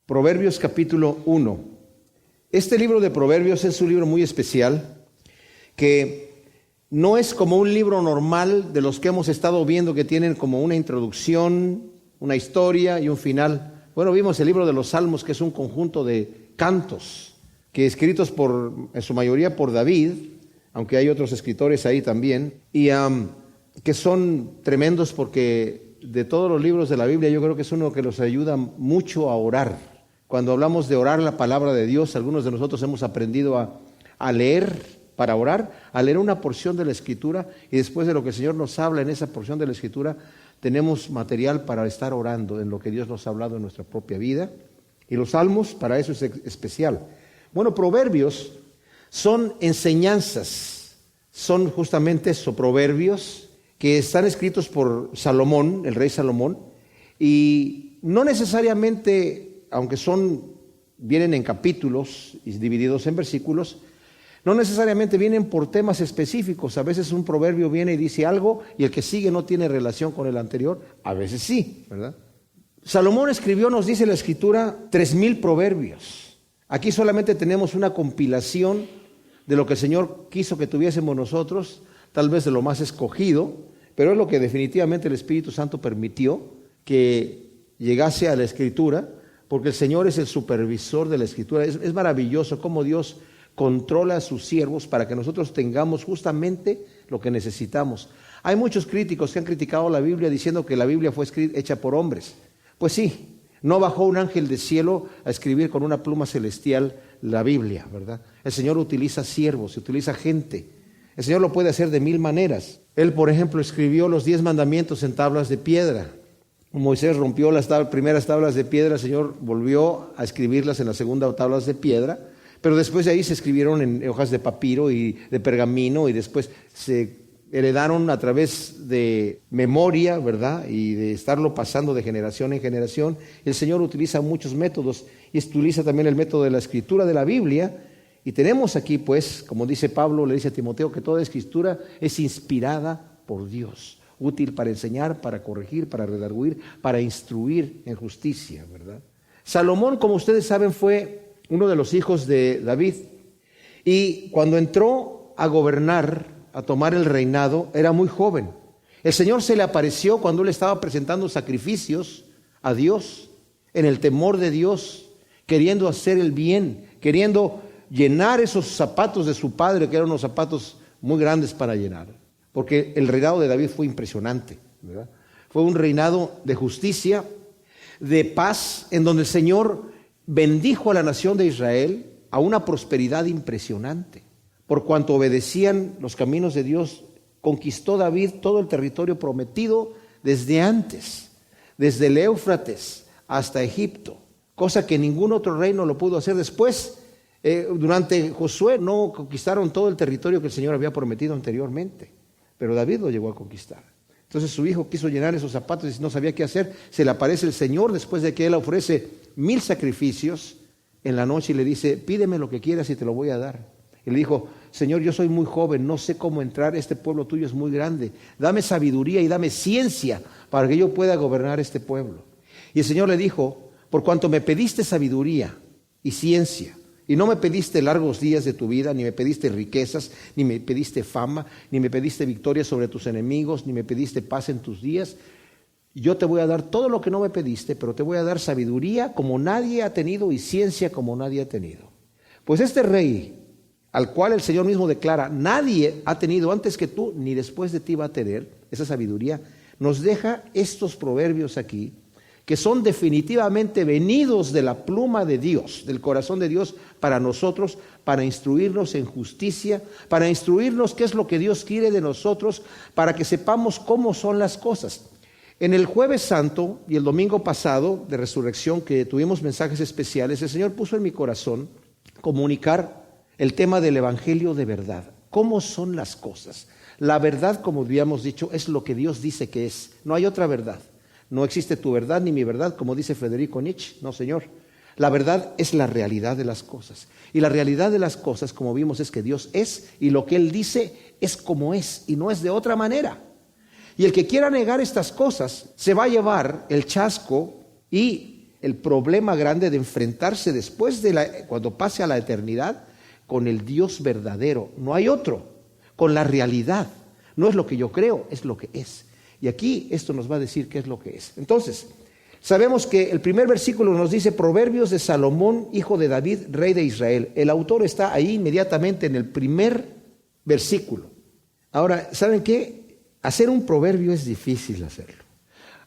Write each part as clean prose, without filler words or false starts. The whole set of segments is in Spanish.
Proverbios capítulo 1. Este libro de Proverbios es un libro muy especial que no es como un libro normal de los que hemos estado viendo que tienen como una introducción, una historia y un final. Bueno, vimos el libro de los Salmos, que es un conjunto de cantos que escritos en su mayoría por David, aunque hay otros escritores ahí también, y que son tremendos porque de todos los libros de la Biblia yo creo que es uno que nos ayuda mucho a orar. Cuando hablamos de orar la palabra de Dios, algunos de nosotros hemos aprendido a leer para orar, a leer una porción de la Escritura, y después de lo que el Señor nos habla en esa porción de la Escritura, tenemos material para estar orando en lo que Dios nos ha hablado en nuestra propia vida. Y los salmos, para eso es especial. Bueno, proverbios son enseñanzas, son justamente esos proverbios que están escritos por Salomón, el rey Salomón, y no necesariamente, aunque vienen en capítulos y divididos en versículos, no necesariamente vienen por temas específicos. A veces un proverbio viene y dice algo y el que sigue no tiene relación con el anterior. A veces sí, ¿verdad? Salomón escribió, nos dice la Escritura, 3,000 proverbios. Aquí solamente tenemos una compilación de lo que el Señor quiso que tuviésemos nosotros, tal vez de lo más escogido, pero es lo que definitivamente el Espíritu Santo permitió que llegase a la Escritura, porque el Señor es el supervisor de la Escritura. Es maravilloso cómo Dios controla a sus siervos para que nosotros tengamos justamente lo que necesitamos. Hay muchos críticos que han criticado la Biblia diciendo que la Biblia fue hecha por hombres. Pues sí, no bajó un ángel del cielo a escribir con una pluma celestial la Biblia, ¿verdad? El Señor utiliza siervos, utiliza gente. El Señor lo puede hacer de 1000 maneras. Él, por ejemplo, escribió los 10 mandamientos en tablas de piedra. Moisés rompió las primeras tablas de piedra, el Señor volvió a escribirlas en las segundas tablas de piedra, pero después de ahí se escribieron en hojas de papiro y de pergamino, y después se heredaron a través de memoria, ¿verdad? Y de estarlo pasando de generación en generación. El Señor utiliza muchos métodos y utiliza también el método de la escritura de la Biblia. Y tenemos aquí, pues, como dice Pablo, le dice a Timoteo, que toda escritura es inspirada por Dios, útil para enseñar, para corregir, para redarguir, para instruir en justicia, ¿verdad? Salomón, como ustedes saben, fue uno de los hijos de David, y cuando entró a gobernar, a tomar el reinado, era muy joven. El Señor se le apareció cuando él estaba presentando sacrificios a Dios, en el temor de Dios, queriendo hacer el bien, queriendo llenar esos zapatos de su padre, que eran unos zapatos muy grandes para llenar. Porque el reinado de David fue impresionante, ¿verdad? Fue un reinado de justicia, de paz, en donde el Señor bendijo a la nación de Israel a una prosperidad impresionante. Por cuanto obedecían los caminos de Dios, conquistó David todo el territorio prometido desde antes, desde el Éufrates hasta Egipto, cosa que ningún otro reino lo pudo hacer después. Durante Josué no conquistaron todo el territorio que el Señor había prometido anteriormente, pero David lo llegó a conquistar. Entonces su hijo quiso llenar esos zapatos y no sabía qué hacer. Se le aparece el Señor después de que él ofrece 1000 sacrificios en la noche y le dice: pídeme lo que quieras y te lo voy a dar. Y le dijo: Señor, yo soy muy joven, no sé cómo entrar, este pueblo tuyo es muy grande. Dame sabiduría y dame ciencia para que yo pueda gobernar este pueblo. Y el Señor le dijo: por cuanto me pediste sabiduría y ciencia, y no me pediste largos días de tu vida, ni me pediste riquezas, ni me pediste fama, ni me pediste victoria sobre tus enemigos, ni me pediste paz en tus días, yo te voy a dar todo lo que no me pediste, pero te voy a dar sabiduría como nadie ha tenido y ciencia como nadie ha tenido. Pues este rey, al cual el Señor mismo declara: nadie ha tenido antes que tú, ni después de ti va a tener esa sabiduría, nos deja estos proverbios aquí, que son definitivamente venidos de la pluma de Dios, del corazón de Dios para nosotros, para instruirnos en justicia, para instruirnos qué es lo que Dios quiere de nosotros, para que sepamos cómo son las cosas. En el Jueves Santo y el domingo pasado de Resurrección, que tuvimos mensajes especiales, el Señor puso en mi corazón comunicar el tema del Evangelio de verdad. ¿Cómo son las cosas? La verdad, como habíamos dicho, es lo que Dios dice que es. No hay otra verdad. No existe tu verdad ni mi verdad, como dice Federico Nietzsche. No, señor. La verdad es la realidad de las cosas. Y la realidad de las cosas, como vimos, es que Dios es, y lo que Él dice es como es, y no es de otra manera. Y el que quiera negar estas cosas se va a llevar el chasco y el problema grande de enfrentarse después cuando pase a la eternidad con el Dios verdadero. No hay otro, con la realidad. No es lo que yo creo, es lo que es. Y aquí esto nos va a decir qué es lo que es. Entonces, sabemos que el primer versículo nos dice Proverbios de Salomón, hijo de David, rey de Israel. El autor está ahí inmediatamente en el primer versículo. Ahora, ¿saben qué? Hacer un proverbio es difícil hacerlo.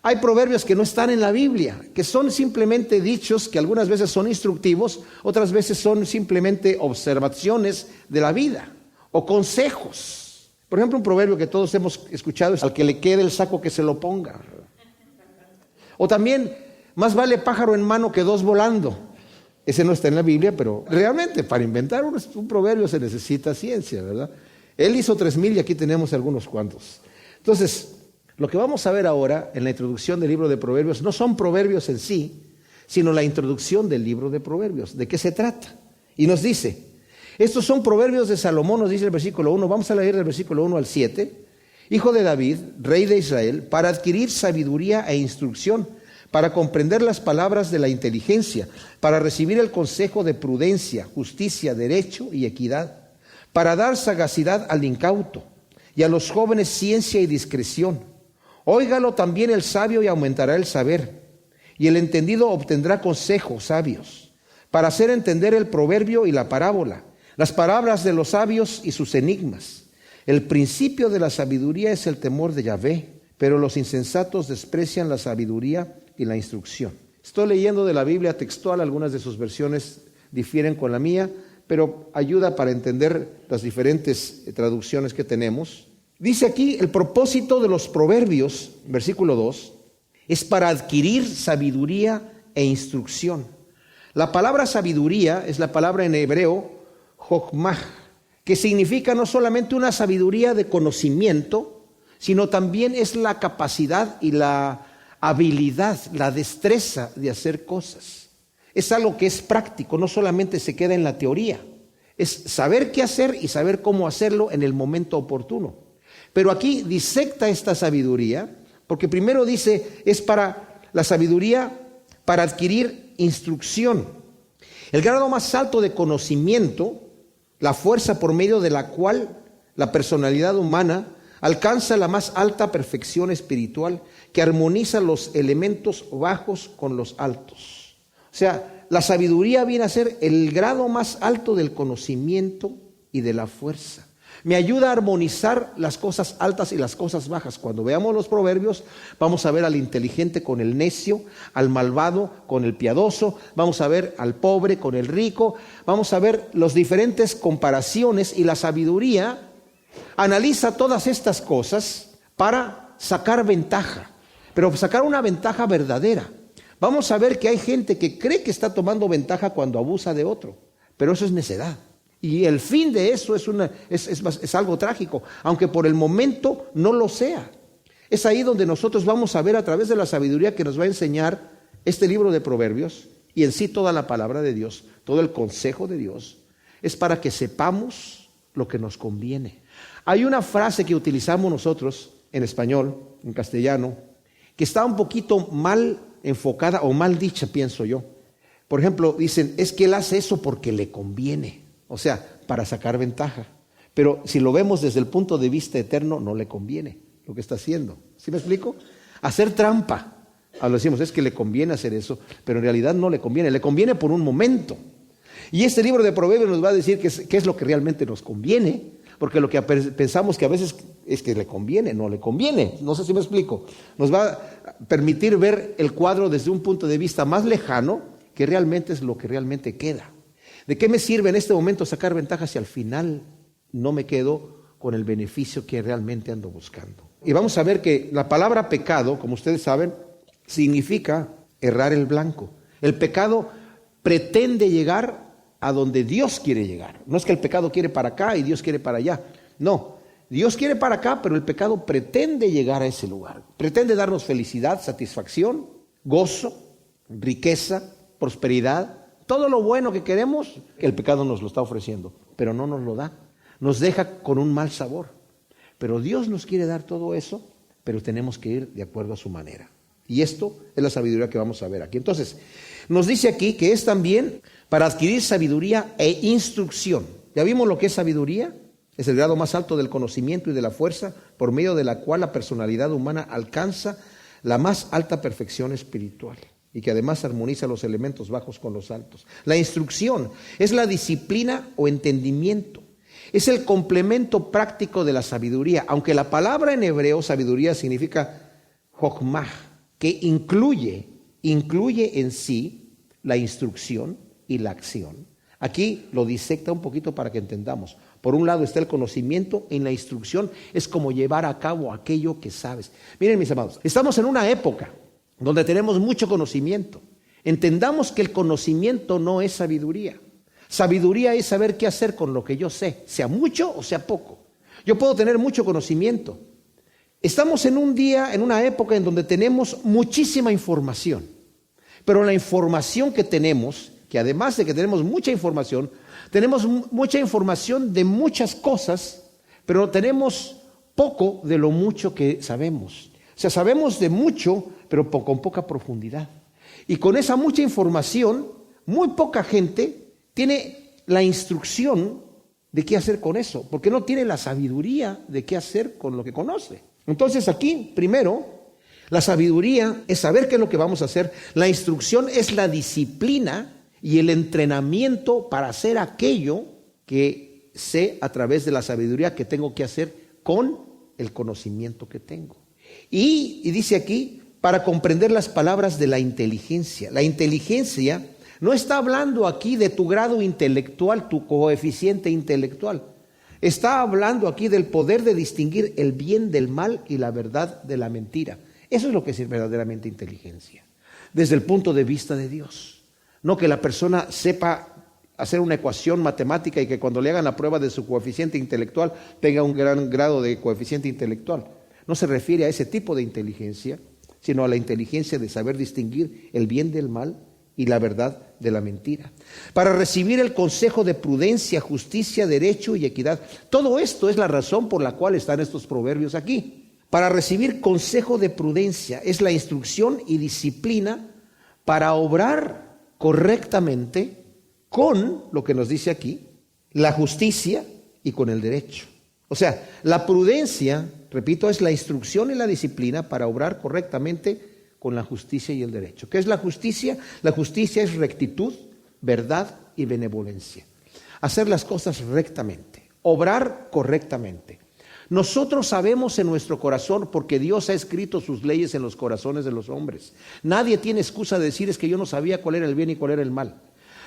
Hay proverbios que no están en la Biblia, que son simplemente dichos que algunas veces son instructivos, otras veces son simplemente observaciones de la vida o consejos. Por ejemplo, un proverbio que todos hemos escuchado es: al que le quede el saco que se lo ponga. O también, más vale pájaro en mano que dos volando. Ese no está en la Biblia, pero realmente para inventar un proverbio se necesita ciencia, ¿verdad? Él hizo 3,000 y aquí tenemos algunos cuantos. Entonces, lo que vamos a ver ahora en la introducción del libro de Proverbios no son proverbios en sí, sino la introducción del libro de Proverbios. ¿De qué se trata? Y nos dice, estos son proverbios de Salomón, nos dice el versículo 1, vamos a leer del versículo 1 al 7, hijo de David, rey de Israel, para adquirir sabiduría e instrucción, para comprender las palabras de la inteligencia, para recibir el consejo de prudencia, justicia, derecho y equidad, para dar sagacidad al incauto y a los jóvenes ciencia y discreción. Óigalo también el sabio y aumentará el saber, y el entendido obtendrá consejos sabios, para hacer entender el proverbio y la parábola, las palabras de los sabios y sus enigmas. El principio de la sabiduría es el temor de Yahvé, pero los insensatos desprecian la sabiduría y la instrucción. Estoy leyendo de la Biblia textual, algunas de sus versiones difieren con la mía, pero ayuda para entender las diferentes traducciones que tenemos. Dice aquí, el propósito de los proverbios, versículo 2, es para adquirir sabiduría e instrucción. La palabra sabiduría es la palabra en hebreo, jokmah, que significa no solamente una sabiduría de conocimiento, sino también es la capacidad y la habilidad, la destreza de hacer cosas. Es algo que es práctico, no solamente se queda en la teoría. Es saber qué hacer y saber cómo hacerlo en el momento oportuno. Pero aquí disecta esta sabiduría, porque primero dice, es para la sabiduría, para adquirir instrucción. El grado más alto de conocimiento, la fuerza por medio de la cual la personalidad humana alcanza la más alta perfección espiritual, que armoniza los elementos bajos con los altos. O sea, la sabiduría viene a ser el grado más alto del conocimiento y de la fuerza. Me ayuda a armonizar las cosas altas y las cosas bajas. Cuando veamos los proverbios, vamos a ver al inteligente con el necio, al malvado con el piadoso, vamos a ver al pobre con el rico, vamos a ver las diferentes comparaciones, y la sabiduría analiza todas estas cosas para sacar ventaja, pero sacar una ventaja verdadera. Vamos a ver que hay gente que cree que está tomando ventaja cuando abusa de otro, pero eso es necedad. Y el fin de eso es algo trágico, aunque por el momento no lo sea. Es ahí donde nosotros vamos a ver, a través de la sabiduría que nos va a enseñar este libro de Proverbios, y en sí toda la palabra de Dios, todo el consejo de Dios, es para que sepamos lo que nos conviene. Hay una frase que utilizamos nosotros en español, en castellano, que está un poquito mal enfocada o mal dicha, pienso yo. Por ejemplo, dicen, es que él hace eso porque le conviene, o sea, para sacar ventaja. Pero si lo vemos desde el punto de vista eterno, no le conviene lo que está haciendo. ¿Sí me explico? Hacer trampa. Ahora decimos, es que le conviene hacer eso, pero en realidad no le conviene por un momento. Y este libro de Proverbios nos va a decir qué es lo que realmente nos conviene, porque lo que pensamos que a veces es que le conviene, no le conviene. No sé si me explico. Nos va a permitir ver el cuadro desde un punto de vista más lejano, que realmente es lo que realmente queda. ¿De qué me sirve en este momento sacar ventajas si al final no me quedo con el beneficio que realmente ando buscando? Y vamos a ver que la palabra pecado, como ustedes saben, significa errar el blanco. El pecado pretende llegar a donde Dios quiere llegar. No es que el pecado quiere para acá y Dios quiere para allá. No, Dios quiere para acá, pero el pecado pretende llegar a ese lugar. Pretende darnos felicidad, satisfacción, gozo, riqueza, prosperidad. Todo lo bueno que queremos, el pecado nos lo está ofreciendo, pero no nos lo da. Nos deja con un mal sabor. Pero Dios nos quiere dar todo eso, pero tenemos que ir de acuerdo a su manera. Y esto es la sabiduría que vamos a ver aquí. Entonces, nos dice aquí que es también para adquirir sabiduría e instrucción. ¿Ya vimos lo que es sabiduría? Es el grado más alto del conocimiento y de la fuerza por medio de la cual la personalidad humana alcanza la más alta perfección espiritual y que además armoniza los elementos bajos con los altos. La instrucción es la disciplina o entendimiento. Es el complemento práctico de la sabiduría, aunque la palabra en hebreo sabiduría significa jokmah, que incluye en sí la instrucción y la acción. Aquí lo disecta un poquito para que entendamos. Por un lado está el conocimiento, en la instrucción es como llevar a cabo aquello que sabes. Miren, mis amados, estamos en una época donde tenemos mucho conocimiento. Entendamos que el conocimiento no es sabiduría. Sabiduría es saber qué hacer con lo que yo sé, sea mucho o sea poco. Yo puedo tener mucho conocimiento. Estamos en un día, en una época en donde tenemos muchísima información. Pero la información que tenemos, que además de que tenemos mucha información de muchas cosas, pero tenemos poco de lo mucho que sabemos. O sea, sabemos de mucho, pero con poca profundidad. Y con esa mucha información, muy poca gente tiene la instrucción de qué hacer con eso, porque no tiene la sabiduría de qué hacer con lo que conoce. Entonces aquí, primero, la sabiduría es saber qué es lo que vamos a hacer. La instrucción es la disciplina y el entrenamiento para hacer aquello que sé a través de la sabiduría que tengo que hacer con el conocimiento que tengo. Y dice aquí, para comprender las palabras de la inteligencia. La inteligencia no está hablando aquí de tu grado intelectual, tu coeficiente intelectual. Está hablando aquí del poder de distinguir el bien del mal y la verdad de la mentira. Eso es lo que es verdaderamente inteligencia, desde el punto de vista de Dios. No que la persona sepa hacer una ecuación matemática y que cuando le hagan la prueba de su coeficiente intelectual tenga un gran grado de coeficiente intelectual. No se refiere a ese tipo de inteligencia, sino a la inteligencia de saber distinguir el bien del mal y la verdad de la mentira. Para recibir el consejo de prudencia, justicia, derecho y equidad. Todo esto es la razón por la cual están estos proverbios aquí. Para recibir consejo de prudencia es la instrucción y disciplina para obrar correctamente con lo que nos dice aquí, la justicia y con el derecho. O sea, la prudencia, repito, es la instrucción y la disciplina para obrar correctamente con la justicia y el derecho. ¿Qué es la justicia? La justicia es rectitud, verdad y benevolencia. Hacer las cosas rectamente, obrar correctamente. Nosotros sabemos en nuestro corazón, porque Dios ha escrito sus leyes en los corazones de los hombres. Nadie tiene excusa de decir es que yo no sabía cuál era el bien y cuál era el mal.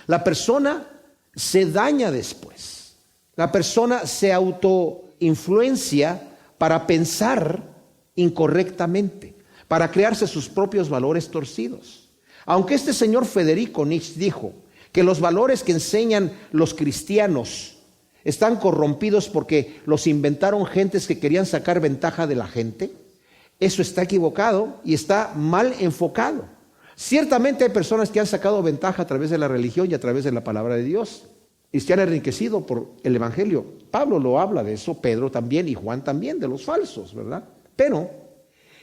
La persona se daña después. La persona se autoinfluencia para pensar incorrectamente, para crearse sus propios valores torcidos. Aunque este señor Federico Nietzsche dijo que los valores que enseñan los cristianos están corrompidos porque los inventaron gentes que querían sacar ventaja de la gente, eso está equivocado y está mal enfocado. Ciertamente hay personas que han sacado ventaja a través de la religión y a través de la palabra de Dios y se han enriquecido por el evangelio. Pablo lo habla de eso, Pedro también y Juan también, de los falsos, ¿verdad? Pero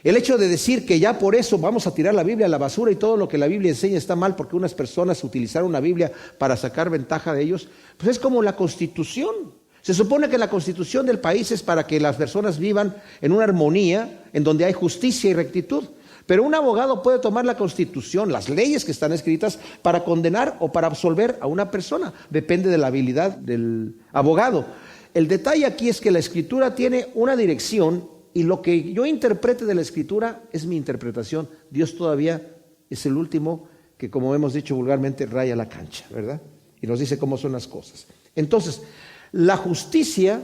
el hecho de decir que ya por eso vamos a tirar la Biblia a la basura y todo lo que la Biblia enseña está mal porque unas personas utilizaron la Biblia para sacar ventaja de ellos, pues es como la Constitución. Se supone que la Constitución del país es para que las personas vivan en una armonía, en donde hay justicia y rectitud. Pero un abogado puede tomar la Constitución, las leyes que están escritas, para condenar o para absolver a una persona. Depende de la habilidad del abogado. El detalle aquí es que la Escritura tiene una dirección y lo que yo interprete de la Escritura es mi interpretación. Dios todavía es el último que, como hemos dicho vulgarmente, raya la cancha, ¿verdad? Y nos dice cómo son las cosas. Entonces, la justicia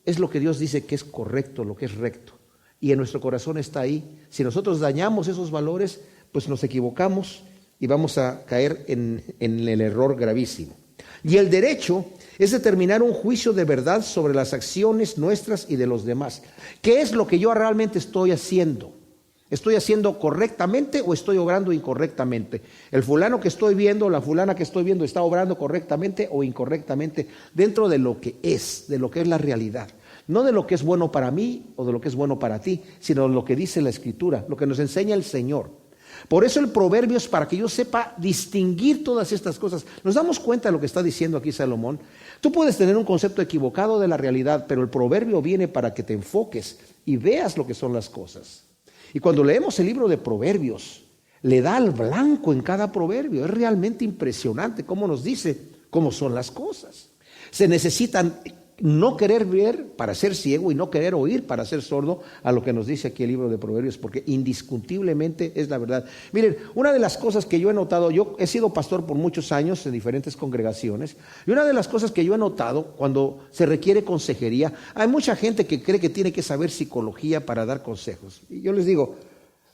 es lo que Dios dice que es correcto, lo que es recto. Y en nuestro corazón está ahí. Si nosotros dañamos esos valores, pues nos equivocamos y vamos a caer en el error gravísimo. Y el derecho es determinar un juicio de verdad sobre las acciones nuestras y de los demás. ¿Qué es lo que yo realmente estoy haciendo? ¿Estoy haciendo correctamente o estoy obrando incorrectamente? El fulano que estoy viendo, la fulana que estoy viendo, ¿está obrando correctamente o incorrectamente dentro de lo que es la realidad? No de lo que es bueno para mí o de lo que es bueno para ti, sino de lo que dice la Escritura, lo que nos enseña el Señor. Por eso el proverbio es para que yo sepa distinguir todas estas cosas. Nos damos cuenta de lo que está diciendo aquí Salomón. Tú puedes tener un concepto equivocado de la realidad, pero el proverbio viene para que te enfoques y veas lo que son las cosas. Y cuando leemos el libro de Proverbios, le da al blanco en cada proverbio. Es realmente impresionante cómo nos dice cómo son las cosas. Se necesitan no querer ver para ser ciego y no querer oír para ser sordo a lo que nos dice aquí el libro de Proverbios, porque indiscutiblemente es la verdad. Miren, una de las cosas que yo he notado, yo he sido pastor por muchos años en diferentes congregaciones, y una de las cosas que yo he notado cuando se requiere consejería, hay mucha gente que cree que tiene que saber psicología para dar consejos. Y yo les digo,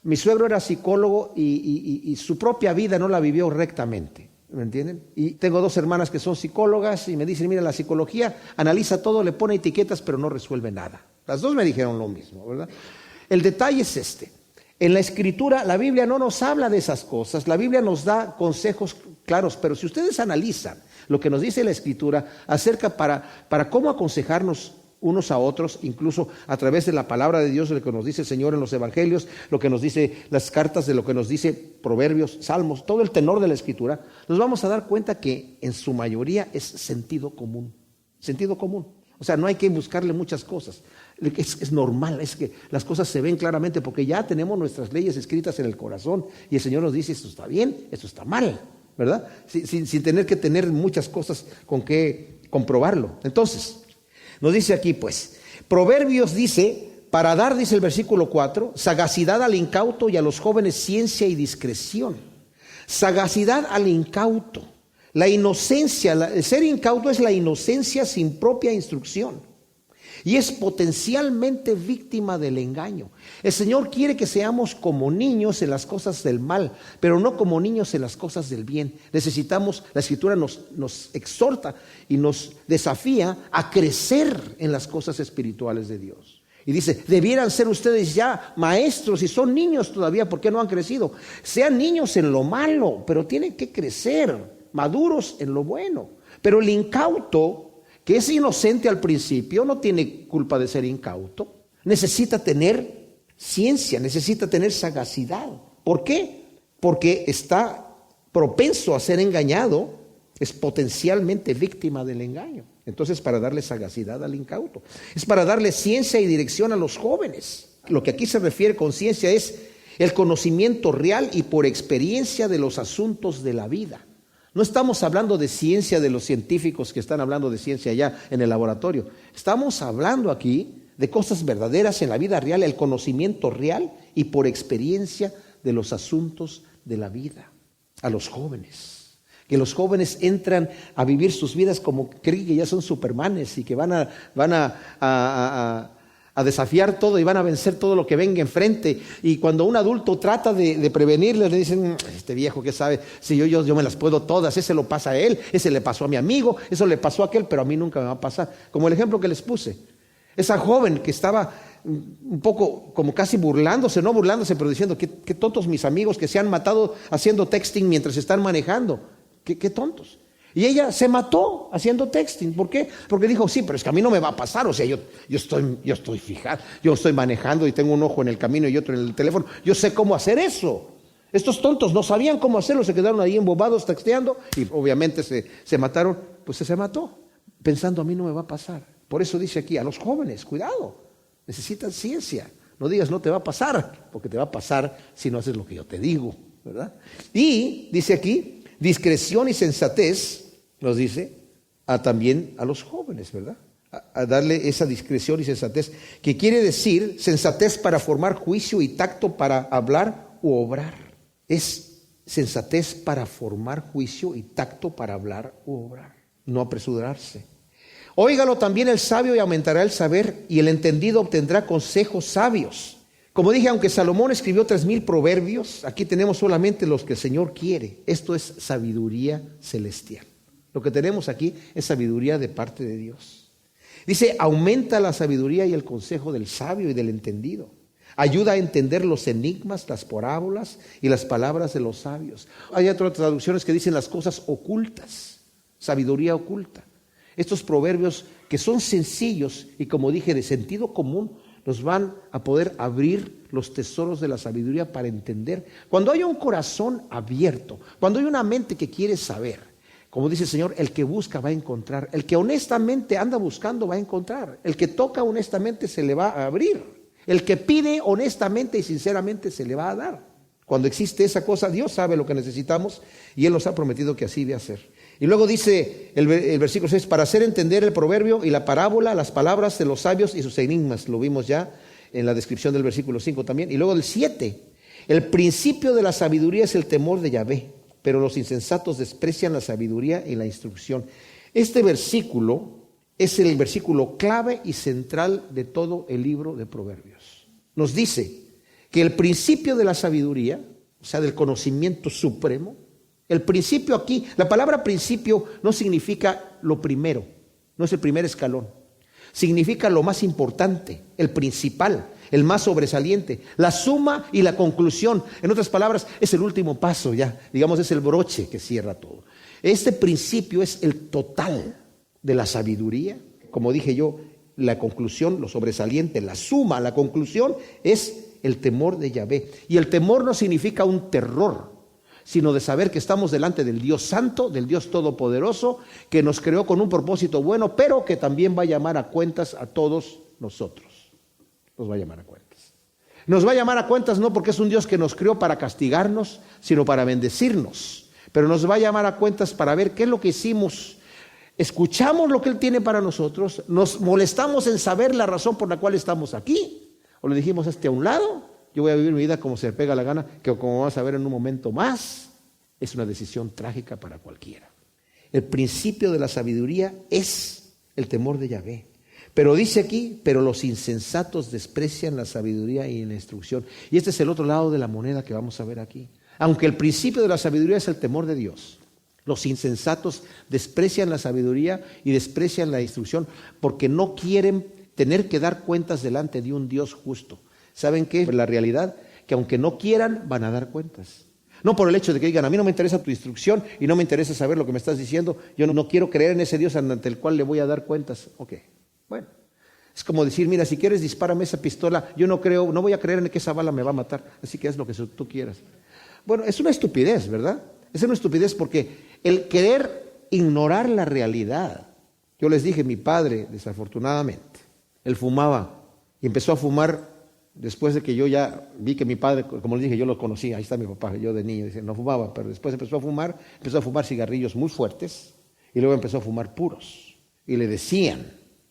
mi suegro era psicólogo y su propia vida no la vivió rectamente. ¿Me entienden? Y tengo 2 hermanas que son psicólogas y me dicen, mira, la psicología analiza todo, le pone etiquetas, pero no resuelve nada. Las 2 me dijeron lo mismo, ¿verdad? El detalle es este. En la Escritura, la Biblia no nos habla de esas cosas. La Biblia nos da consejos claros, pero si ustedes analizan lo que nos dice la Escritura acerca para cómo aconsejarnos unos a otros, incluso a través de la palabra de Dios, de lo que nos dice el Señor en los evangelios, lo que nos dice las cartas, de lo que nos dice Proverbios, Salmos, todo el tenor de la Escritura, nos vamos a dar cuenta que en su mayoría es sentido común. Sentido común. O sea, no hay que buscarle muchas cosas. Es normal, es que las cosas se ven claramente porque ya tenemos nuestras leyes escritas en el corazón y el Señor nos dice, esto está bien, esto está mal, ¿verdad? Sin tener que tener muchas cosas con que comprobarlo. Entonces, nos dice aquí pues, Proverbios dice, para dar, dice el versículo 4, sagacidad al incauto y a los jóvenes ciencia y discreción. Sagacidad al incauto. La inocencia, el ser incauto es la inocencia sin propia instrucción. Y es potencialmente víctima del engaño. El Señor quiere que seamos como niños en las cosas del mal, pero no como niños en las cosas del bien. Necesitamos, la Escritura nos exhorta y nos desafía a crecer en las cosas espirituales de Dios. Y dice, debieran ser ustedes ya maestros y son niños todavía, ¿por qué no han crecido? Sean niños en lo malo, pero tienen que crecer, maduros en lo bueno. Pero el incauto, que es inocente al principio, no tiene culpa de ser incauto. Necesita tener ciencia, necesita tener sagacidad. ¿Por qué? Porque está propenso a ser engañado, es potencialmente víctima del engaño. Entonces, para darle sagacidad al incauto, es para darle ciencia y dirección a los jóvenes. Lo que aquí se refiere con ciencia es el conocimiento real y por experiencia de los asuntos de la vida. No estamos hablando de ciencia de los científicos que están hablando de ciencia allá en el laboratorio. Estamos hablando aquí de cosas verdaderas en la vida real, el conocimiento real y por experiencia de los asuntos de la vida. A los jóvenes. Que los jóvenes entran a vivir sus vidas como creen que ya son supermanes y que van a desafiar todo y van a vencer todo lo que venga enfrente. Y cuando un adulto trata de prevenirles, le dicen, este viejo, ¿qué sabe? Si yo me las puedo todas, ese lo pasa a él, ese le pasó a mi amigo, eso le pasó a aquel, pero a mí nunca me va a pasar. Como el ejemplo que les puse, esa joven que estaba un poco como casi burlándose, no burlándose, pero diciendo, qué tontos mis amigos que se han matado haciendo texting mientras están manejando, qué tontos. Y ella se mató haciendo texting. ¿Por qué? Porque dijo, sí, pero es que a mí no me va a pasar. O sea, yo estoy fijado, yo estoy manejando y tengo un ojo en el camino y otro en el teléfono. Yo sé cómo hacer eso. Estos tontos no sabían cómo hacerlo, se quedaron ahí embobados texteando y obviamente se mataron. Pues se mató, pensando a mí no me va a pasar. Por eso dice aquí, a los jóvenes, cuidado, necesitan ciencia. No digas no te va a pasar, porque te va a pasar si no haces lo que yo te digo, ¿verdad? Y dice aquí, discreción y sensatez, nos dice, también a los jóvenes, ¿verdad? A darle esa discreción y sensatez, que quiere decir sensatez para formar juicio y tacto para hablar u obrar. Es sensatez para formar juicio y tacto para hablar u obrar. No apresurarse. Óigalo también el sabio y aumentará el saber, y el entendido obtendrá consejos sabios. Como dije, aunque Salomón escribió 3000 proverbios, aquí tenemos solamente los que el Señor quiere. Esto es sabiduría celestial. Lo que tenemos aquí es sabiduría de parte de Dios. Dice, aumenta la sabiduría y el consejo del sabio y del entendido. Ayuda a entender los enigmas, las parábolas y las palabras de los sabios. Hay otras traducciones que dicen las cosas ocultas, sabiduría oculta. Estos proverbios que son sencillos y como dije de sentido común, nos van a poder abrir los tesoros de la sabiduría para entender. Cuando hay un corazón abierto, cuando hay una mente que quiere saber, como dice el Señor, el que busca va a encontrar, el que honestamente anda buscando va a encontrar, el que toca honestamente se le va a abrir, el que pide honestamente y sinceramente se le va a dar. Cuando existe esa cosa, Dios sabe lo que necesitamos y Él nos ha prometido que así debe hacer. Y luego dice el versículo 6, para hacer entender el proverbio y la parábola, las palabras de los sabios y sus enigmas. Lo vimos ya en la descripción del versículo 5 también. Y luego el 7, el principio de la sabiduría es el temor de Yahvé, pero los insensatos desprecian la sabiduría y la instrucción. Este versículo es el versículo clave y central de todo el libro de Proverbios. Nos dice que el principio de la sabiduría, o sea, del conocimiento supremo, el principio aquí, la palabra principio no significa lo primero, no es el primer escalón, significa lo más importante, el principal, el más sobresaliente, la suma y la conclusión. En otras palabras, es el último paso ya, digamos, es el broche que cierra todo. Este principio es el total de la sabiduría, como dije yo, la conclusión, lo sobresaliente, la suma, la conclusión es el temor de Yahvé. Y el temor no significa un terror, sino de saber que estamos delante del Dios Santo, del Dios Todopoderoso, que nos creó con un propósito bueno, pero que también va a llamar a cuentas a todos nosotros. Nos va a llamar a cuentas. Nos va a llamar a cuentas no porque es un Dios que nos creó para castigarnos, sino para bendecirnos. Pero nos va a llamar a cuentas para ver qué es lo que hicimos. Escuchamos lo que Él tiene para nosotros, nos molestamos en saber la razón por la cual estamos aquí, o le dijimos a un lado, yo voy a vivir mi vida como se me pega la gana, que como vamos a ver en un momento más, es una decisión trágica para cualquiera. El principio de la sabiduría es el temor de Yahvé. Pero dice aquí, pero los insensatos desprecian la sabiduría y la instrucción. Y este es el otro lado de la moneda que vamos a ver aquí. Aunque el principio de la sabiduría es el temor de Dios, los insensatos desprecian la sabiduría y desprecian la instrucción porque no quieren tener que dar cuentas delante de un Dios justo. ¿Saben qué? La realidad, que aunque no quieran, van a dar cuentas. No por el hecho de que digan, a mí no me interesa tu instrucción y no me interesa saber lo que me estás diciendo, yo no quiero creer en ese Dios ante el cual le voy a dar cuentas. Ok, bueno. Es como decir, mira, si quieres dispárame esa pistola, yo no voy a creer en que esa bala me va a matar, así que haz lo que tú quieras. Bueno, es una estupidez, ¿verdad? Es una estupidez porque el querer ignorar la realidad. Yo les dije, mi padre, desafortunadamente, él fumaba y empezó a fumar después de que yo ya vi que mi padre, como les dije, yo lo conocí, ahí está mi papá, yo de niño, dice, no fumaba, pero después empezó a fumar cigarrillos muy fuertes y luego empezó a fumar puros. Y le decían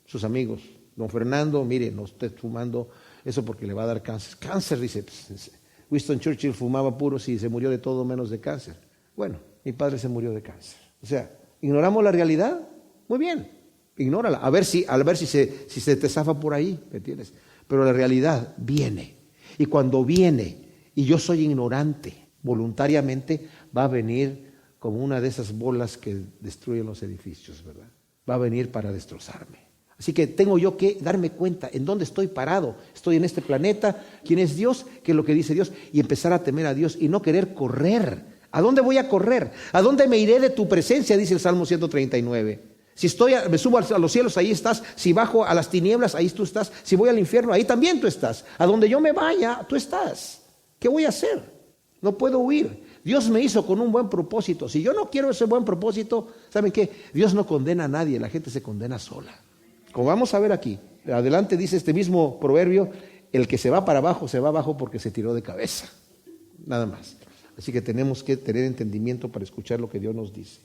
sus amigos, don Fernando, mire, no esté fumando eso porque le va a dar cáncer. Cáncer, dice, pues, Winston Churchill fumaba puros y se murió de todo menos de cáncer. Bueno, mi padre se murió de cáncer. O sea, ¿ignoramos la realidad? Muy bien, ignórala, a ver si se te zafa por ahí, ¿me entiendes? Pero la realidad viene, y cuando viene, y yo soy ignorante, voluntariamente, va a venir como una de esas bolas que destruyen los edificios, ¿verdad? Va a venir para destrozarme. Así que tengo yo que darme cuenta en dónde estoy parado. Estoy en este planeta, quién es Dios, qué es lo que dice Dios, y empezar a temer a Dios y no querer correr. ¿A dónde voy a correr? ¿A dónde me iré de tu presencia? Dice el Salmo 139. Si me subo a los cielos, ahí estás. Si bajo a las tinieblas, ahí tú estás. Si voy al infierno, ahí también tú estás. A donde yo me vaya, tú estás. ¿Qué voy a hacer? No puedo huir. Dios me hizo con un buen propósito. Si yo no quiero ese buen propósito, ¿saben qué? Dios no condena a nadie, la gente se condena sola. Como vamos a ver aquí, adelante dice este mismo proverbio, el que se va para abajo, se va abajo porque se tiró de cabeza. Nada más. Así que tenemos que tener entendimiento para escuchar lo que Dios nos dice.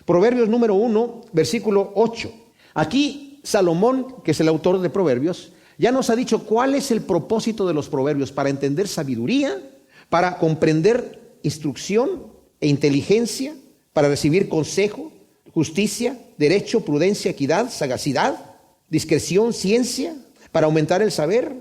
Proverbios número 1, versículo 8. Aquí Salomón, que es el autor de Proverbios, ya nos ha dicho cuál es el propósito de los proverbios: para entender sabiduría, para comprender instrucción e inteligencia, para recibir consejo, justicia, derecho, prudencia, equidad, sagacidad, discreción, ciencia, para aumentar el saber,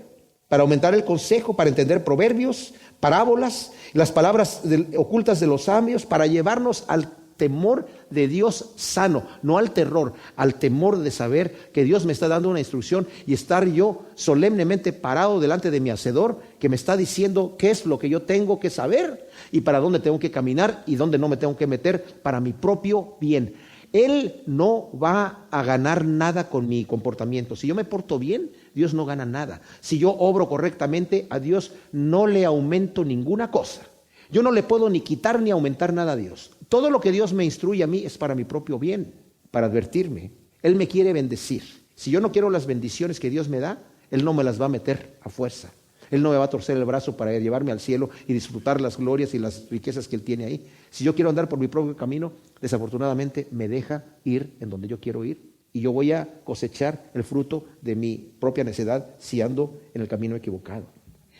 para aumentar el consejo, para entender proverbios, parábolas, las palabras ocultas de los sabios, para llevarnos al temor de Dios sano, no al terror, al temor de saber que Dios me está dando una instrucción y estar yo solemnemente parado delante de mi Hacedor, que me está diciendo qué es lo que yo tengo que saber y para dónde tengo que caminar y dónde no me tengo que meter para mi propio bien. Él no va a ganar nada con mi comportamiento. Si yo me porto bien, Dios no gana nada. Si yo obro correctamente, a Dios no le aumento ninguna cosa. Yo no le puedo ni quitar ni aumentar nada a Dios. Todo lo que Dios me instruye a mí es para mi propio bien, para advertirme. Él me quiere bendecir. Si yo no quiero las bendiciones que Dios me da, Él no me las va a meter a fuerza. Él no me va a torcer el brazo para llevarme al cielo y disfrutar las glorias y las riquezas que Él tiene ahí. Si yo quiero andar por mi propio camino, desafortunadamente me deja ir en donde yo quiero ir. Y yo voy a cosechar el fruto de mi propia necedad si ando en el camino equivocado.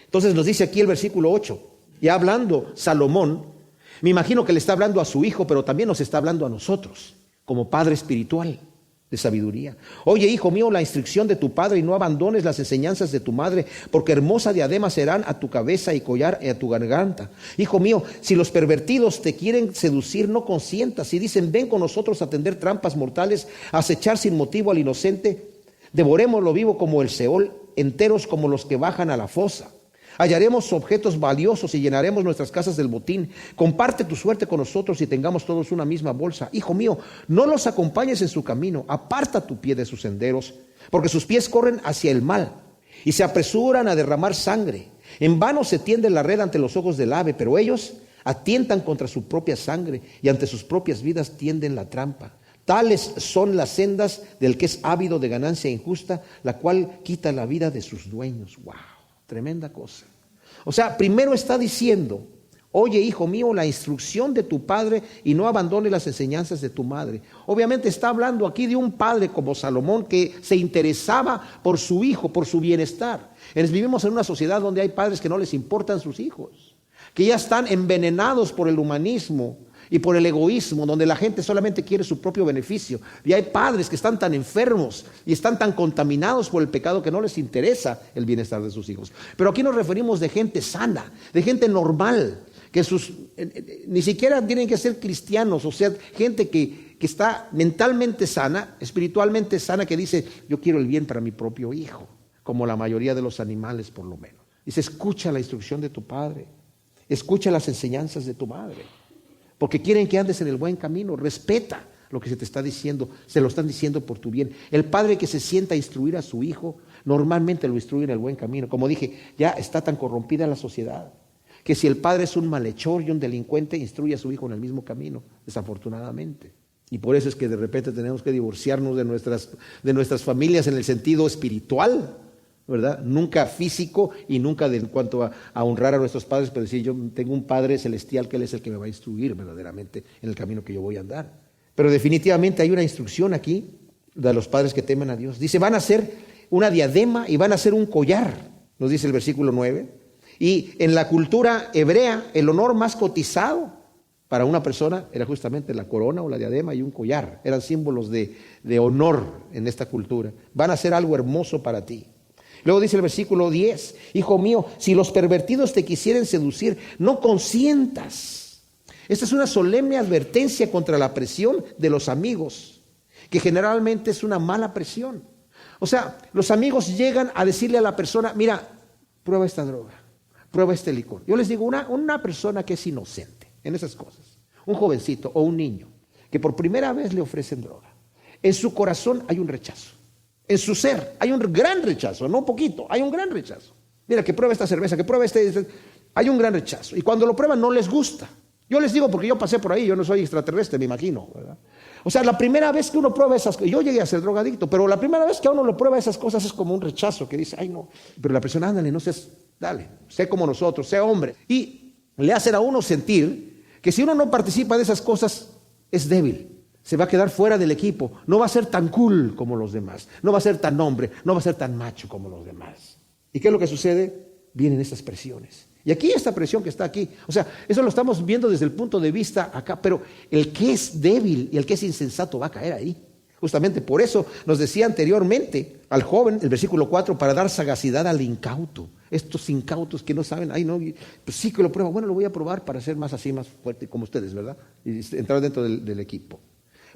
Entonces nos dice aquí el versículo 8, ya hablando Salomón, me imagino que le está hablando a su hijo, pero también nos está hablando a nosotros, como padre espiritual de sabiduría. Oye, hijo mío, la instrucción de tu padre y no abandones las enseñanzas de tu madre, porque hermosa diadema serán a tu cabeza y collar a tu garganta. Hijo mío, si los pervertidos te quieren seducir, no consientas. Si dicen, ven con nosotros a tender trampas mortales, a acechar sin motivo al inocente, devorémoslo vivo como el Seol, enteros como los que bajan a la fosa. Hallaremos objetos valiosos y llenaremos nuestras casas del botín. Comparte tu suerte con nosotros y tengamos todos una misma bolsa. Hijo mío, no los acompañes en su camino, aparta tu pie de sus senderos, porque sus pies corren hacia el mal y se apresuran a derramar sangre. En vano se tiende la red ante los ojos del ave, pero ellos atientan contra su propia sangre y ante sus propias vidas tienden la trampa. Tales son las sendas del que es ávido de ganancia injusta, la cual quita la vida de sus dueños. ¡Wow! Tremenda cosa. O sea, primero está diciendo, oye, hijo mío, la instrucción de tu padre y no abandones las enseñanzas de tu madre. Obviamente está hablando aquí de un padre como Salomón que se interesaba por su hijo, por su bienestar. Vivimos en una sociedad donde hay padres que no les importan sus hijos, que ya están envenenados por el humanismo y por el egoísmo, donde la gente solamente quiere su propio beneficio. Y hay padres que están tan enfermos y están tan contaminados por el pecado que no les interesa el bienestar de sus hijos. Pero aquí nos referimos de gente sana, de gente normal, que ni siquiera tienen que ser cristianos, o sea, gente que está mentalmente sana, espiritualmente sana, que dice, yo quiero el bien para mi propio hijo, como la mayoría de los animales por lo menos. Dice, escucha la instrucción de tu padre, escucha las enseñanzas de tu madre. Porque quieren que andes en el buen camino. Respeta lo que se te está diciendo. Se lo están diciendo por tu bien. El padre que se sienta a instruir a su hijo, normalmente lo instruye en el buen camino. Como dije, ya está tan corrompida la sociedad, que si el padre es un malhechor y un delincuente, instruye a su hijo en el mismo camino, desafortunadamente. Y por eso es que de repente tenemos que divorciarnos de nuestras familias en el sentido espiritual, ¿verdad? Nunca físico y nunca en cuanto a honrar a nuestros padres, pero decir, yo tengo un Padre celestial que Él es el que me va a instruir verdaderamente en el camino que yo voy a andar. Pero definitivamente hay una instrucción aquí de los padres que temen a Dios. Dice, van a hacer una diadema y van a hacer un collar, nos dice el versículo 9. Y en la cultura hebrea, el honor más cotizado para una persona era justamente la corona o la diadema y un collar. Eran símbolos de honor en esta cultura. Van a hacer algo hermoso para ti. Luego dice el versículo 10, hijo mío, si los pervertidos te quisieren seducir, no consientas. Esta es una solemne advertencia contra la presión de los amigos, que generalmente es una mala presión. O sea, los amigos llegan a decirle a la persona, mira, prueba esta droga, prueba este licor. Yo les digo, una persona que es inocente en esas cosas, un jovencito o un niño, que por primera vez le ofrecen droga, en su corazón hay un rechazo. En su ser hay un gran rechazo, no un poquito, hay un gran rechazo. Mira, que prueba esta cerveza, que prueba hay un gran rechazo. Y cuando lo prueban no les gusta. Yo les digo porque yo pasé por ahí, yo no soy extraterrestre, me imagino, ¿verdad? O sea, la primera vez que uno prueba esas cosas, yo llegué a ser drogadicto, pero la primera vez que uno lo prueba esas cosas es como un rechazo, que dice, ay no, pero la persona, ándale, no seas, dale, sé como nosotros, sé hombre. Y le hacen a uno sentir que si uno no participa de esas cosas, es débil. Se va a quedar fuera del equipo, no va a ser tan cool como los demás, no va a ser tan hombre, no va a ser tan macho como los demás. ¿Y qué es lo que sucede? Vienen estas presiones. Y aquí esta presión que está aquí, o sea, eso lo estamos viendo desde el punto de vista acá, pero el que es débil y el que es insensato va a caer ahí. Justamente por eso nos decía anteriormente al joven, el versículo 4, para dar sagacidad al incauto. Estos incautos que no saben, ay no, pues sí que lo pruebo, bueno, lo voy a probar para ser más así, más fuerte como ustedes, ¿verdad? Y entrar dentro del equipo.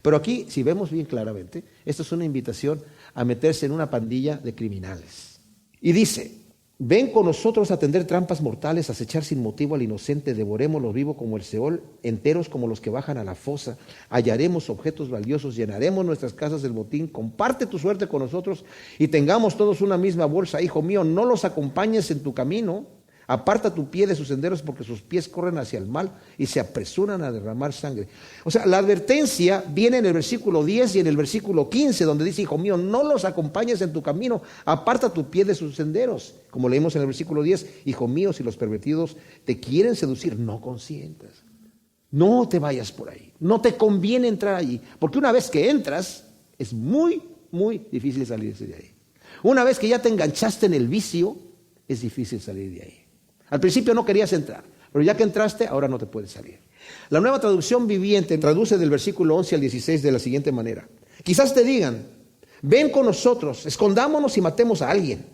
Pero aquí, si vemos bien claramente, esto es una invitación a meterse en una pandilla de criminales. Y dice, Ven con nosotros a tender trampas mortales, a acechar sin motivo al inocente, devorémoslos vivos como el Seol, enteros como los que bajan a la fosa, hallaremos objetos valiosos, llenaremos nuestras casas del botín, comparte tu suerte con nosotros y tengamos todos una misma bolsa. Hijo mío, no los acompañes en tu camino, aparta tu pie de sus senderos porque sus pies corren hacia el mal y se apresuran a derramar sangre. O sea, la advertencia viene en el versículo 10 y en el versículo 15, donde dice, hijo mío, no los acompañes en tu camino, aparta tu pie de sus senderos. Como leímos en el versículo 10, hijo mío, si los pervertidos te quieren seducir, no consientas. No te vayas por ahí, no te conviene entrar allí, porque una vez que entras, es muy, muy difícil salirse de ahí. Una vez que ya te enganchaste en el vicio, es difícil salir de ahí. Al principio no querías entrar, pero ya que entraste, ahora no te puedes salir. La Nueva Traducción Viviente traduce del versículo 11 al 16 de la siguiente manera. Quizás te digan, ven con nosotros, escondámonos y matemos a alguien.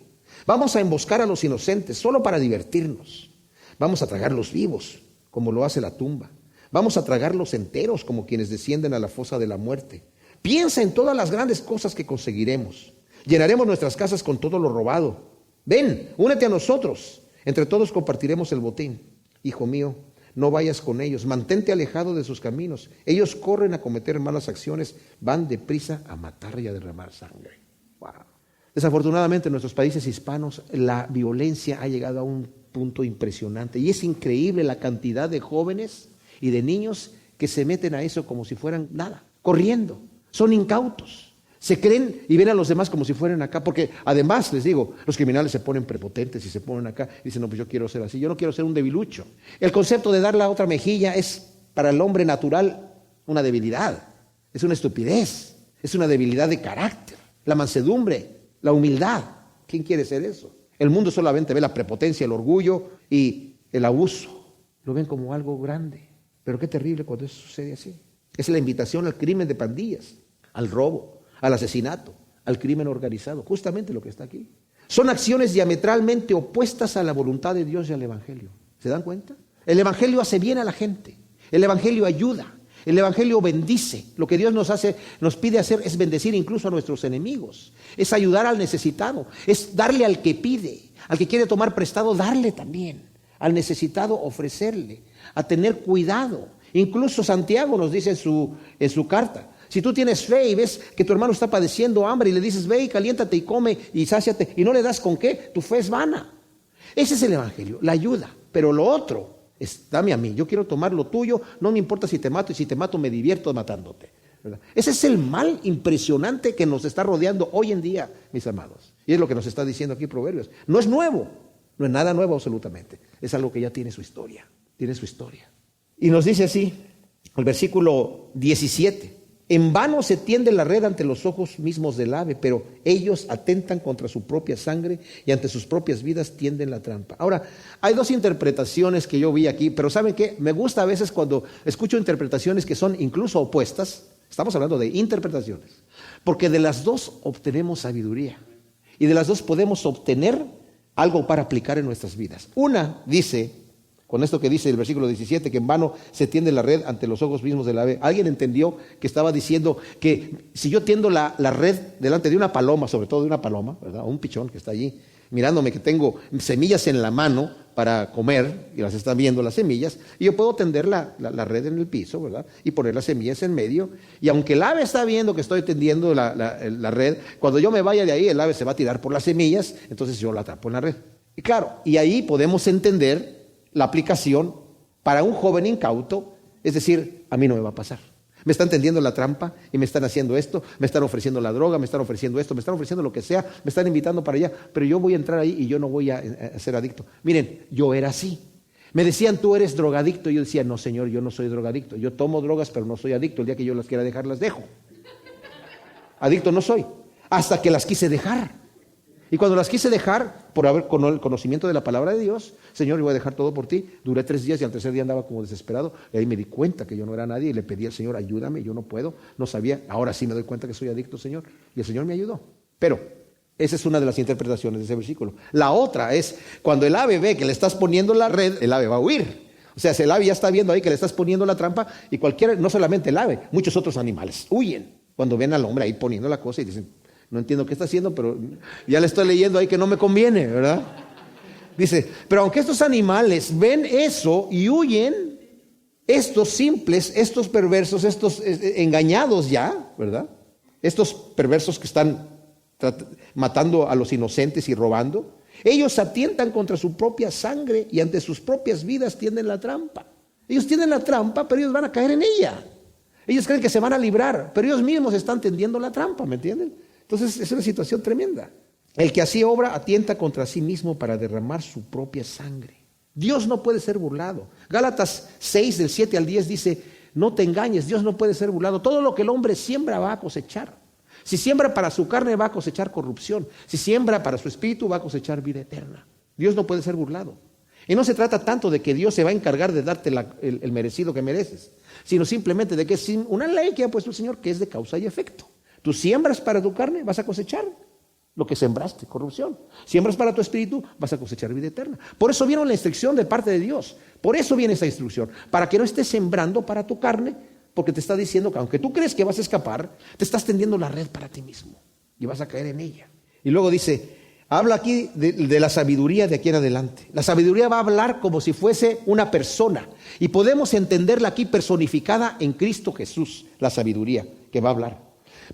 Vamos a emboscar a los inocentes solo para divertirnos. Vamos a tragarlos vivos, como lo hace la tumba. Vamos a tragarlos enteros, como quienes descienden a la fosa de la muerte. Piensa en todas las grandes cosas que conseguiremos. Llenaremos nuestras casas con todo lo robado. Ven, únete a nosotros. Entre todos compartiremos el botín. Hijo mío, no vayas con ellos, mantente alejado de sus caminos. Ellos corren a cometer malas acciones, van deprisa a matar y a derramar sangre. Wow. Desafortunadamente en nuestros países hispanos la violencia ha llegado a un punto impresionante y es increíble la cantidad de jóvenes y de niños que se meten a eso como si fueran nada, corriendo, son incautos. Se creen y ven a los demás como si fueran acá, porque además, les digo, los criminales se ponen prepotentes y se ponen acá y dicen, no, pues yo quiero ser así, yo no quiero ser un debilucho. El concepto de dar la otra mejilla es para el hombre natural una debilidad, es una estupidez, es una debilidad de carácter, la mansedumbre, la humildad. ¿Quién quiere ser eso? El mundo solamente ve la prepotencia, el orgullo y el abuso, lo ven como algo grande, pero qué terrible cuando eso sucede así. Es la invitación al crimen de pandillas, al robo, al asesinato, al crimen organizado, justamente lo que está aquí. Son acciones diametralmente opuestas a la voluntad de Dios y al Evangelio. ¿Se dan cuenta? El Evangelio hace bien a la gente, el Evangelio ayuda, el Evangelio bendice. Lo que Dios nos pide hacer es bendecir incluso a nuestros enemigos, es ayudar al necesitado, es darle al que pide, al que quiere tomar prestado, darle también, al necesitado ofrecerle, a tener cuidado. Incluso Santiago nos dice en su carta, si tú tienes fe y ves que tu hermano está padeciendo hambre y le dices, ve y caliéntate y come y sáciate, y no le das con qué, tu fe es vana. Ese es el Evangelio, la ayuda. Pero lo otro es, dame a mí, yo quiero tomar lo tuyo, no me importa si te mato, y si te mato me divierto matándote, ¿verdad? Ese es el mal impresionante que nos está rodeando hoy en día, mis amados. Y es lo que nos está diciendo aquí Proverbios. No es nuevo, no es nada nuevo absolutamente. Es algo que ya tiene su historia, tiene su historia. Y nos dice así, el versículo 17. En vano se tiende la red ante los ojos mismos del ave, pero ellos atentan contra su propia sangre y ante sus propias vidas tienden la trampa. Ahora, hay dos interpretaciones que yo vi aquí, pero ¿saben qué? Me gusta a veces cuando escucho interpretaciones que son incluso opuestas. Estamos hablando de interpretaciones, porque de las dos obtenemos sabiduría y de las dos podemos obtener algo para aplicar en nuestras vidas. Una dice, con esto que dice el versículo 17, que en vano se tiende la red ante los ojos mismos del ave. Alguien entendió que estaba diciendo que si yo tiendo la red delante de una paloma, sobre todo de una paloma, ¿verdad? O un pichón que está allí, mirándome que tengo semillas en la mano para comer, y las están viendo las semillas, y yo puedo tender la red en el piso, ¿verdad? Y poner las semillas en medio, y aunque el ave está viendo que estoy tendiendo la red, cuando yo me vaya de ahí, el ave se va a tirar por las semillas, entonces yo la atrapo en la red. Y claro, y ahí podemos entender la aplicación para un joven incauto, es decir, a mí no me va a pasar. Me están tendiendo la trampa y me están haciendo esto, me están ofreciendo la droga, me están ofreciendo esto, me están ofreciendo lo que sea, me están invitando para allá, pero yo voy a entrar ahí y yo no voy a ser adicto. Miren, yo era así. Me decían, tú eres drogadicto, y yo decía, no señor, yo no soy drogadicto, yo tomo drogas pero no soy adicto, el día que yo las quiera dejar las dejo. Adicto no soy, hasta que las quise dejar. Y cuando las quise dejar, por haber con el conocimiento de la palabra de Dios, Señor, yo voy a dejar todo por ti. Duré 3 días y al tercer día andaba como desesperado. Y ahí me di cuenta que yo no era nadie y le pedí al Señor, ayúdame, yo no puedo, no sabía. Ahora sí me doy cuenta que soy adicto, Señor. Y el Señor me ayudó. Pero esa es una de las interpretaciones de ese versículo. La otra es, cuando el ave ve que le estás poniendo la red, el ave va a huir. O sea, si el ave ya está viendo ahí que le estás poniendo la trampa, y cualquiera, no solamente el ave, muchos otros animales huyen cuando ven al hombre ahí poniendo la cosa y dicen, no entiendo qué está haciendo, pero ya le estoy leyendo ahí que no me conviene, ¿verdad? Dice, pero aunque estos animales ven eso y huyen, estos simples, estos perversos, estos engañados ya, ¿verdad? Estos perversos que están matando a los inocentes y robando, ellos atientan contra su propia sangre y ante sus propias vidas tienden la trampa. Ellos tienden la trampa, pero ellos van a caer en ella. Ellos creen que se van a librar, pero ellos mismos están tendiendo la trampa, ¿me entienden? Entonces es una situación tremenda. El que así obra atienta contra sí mismo para derramar su propia sangre. Dios no puede ser burlado. Gálatas 6 del 7 al 10 dice, no te engañes, Dios no puede ser burlado. Todo lo que el hombre siembra va a cosechar. Si siembra para su carne va a cosechar corrupción. Si siembra para su espíritu va a cosechar vida eterna. Dios no puede ser burlado. Y no se trata tanto de que Dios se va a encargar de darte el merecido que mereces, sino simplemente de que es una ley que ha puesto el Señor que es de causa y efecto. Tú siembras para tu carne, vas a cosechar lo que sembraste, corrupción. Siembras para tu espíritu, vas a cosechar vida eterna. Por eso viene la instrucción de parte de Dios. Por eso viene esa instrucción, para que no estés sembrando para tu carne, porque te está diciendo que aunque tú crees que vas a escapar, te estás tendiendo la red para ti mismo y vas a caer en ella. Y luego dice, habla aquí de la sabiduría de aquí en adelante. La sabiduría va a hablar como si fuese una persona y podemos entenderla aquí personificada en Cristo Jesús, la sabiduría que va a hablar.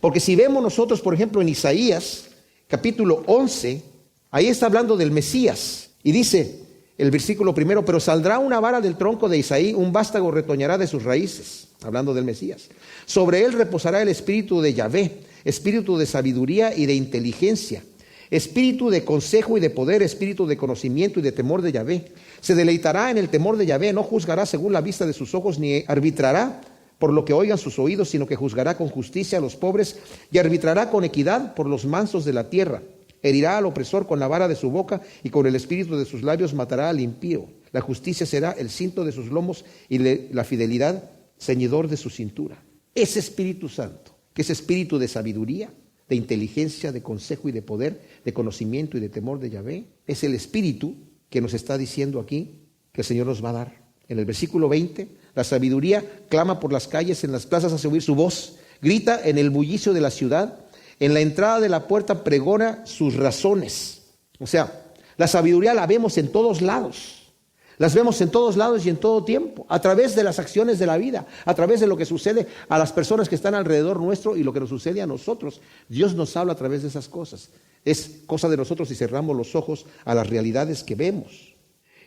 Porque si vemos nosotros, por ejemplo, en Isaías, capítulo 11, ahí está hablando del Mesías y dice el versículo 1, pero saldrá una vara del tronco de Isaí, un vástago retoñará de sus raíces, hablando del Mesías. Sobre él reposará el espíritu de Yahvé, espíritu de sabiduría y de inteligencia, espíritu de consejo y de poder, espíritu de conocimiento y de temor de Yahvé. Se deleitará en el temor de Yahvé, no juzgará según la vista de sus ojos, ni arbitrará por lo que oigan sus oídos, sino que juzgará con justicia a los pobres y arbitrará con equidad por los mansos de la tierra. Herirá al opresor con la vara de su boca y con el espíritu de sus labios matará al impío. La justicia será el cinto de sus lomos y la fidelidad ceñidor de su cintura. Ese Espíritu Santo, que es espíritu de sabiduría, de inteligencia, de consejo y de poder, de conocimiento y de temor de Yahvé, es el espíritu que nos está diciendo aquí que el Señor nos va a dar. En el versículo 20, la sabiduría clama por las calles, en las plazas hace oír su voz, grita en el bullicio de la ciudad, en la entrada de la puerta pregona sus razones. O sea, la sabiduría la vemos en todos lados. Las vemos en todos lados y en todo tiempo, a través de las acciones de la vida, a través de lo que sucede a las personas que están alrededor nuestro y lo que nos sucede a nosotros. Dios nos habla a través de esas cosas. Es cosa de nosotros si cerramos los ojos a las realidades que vemos.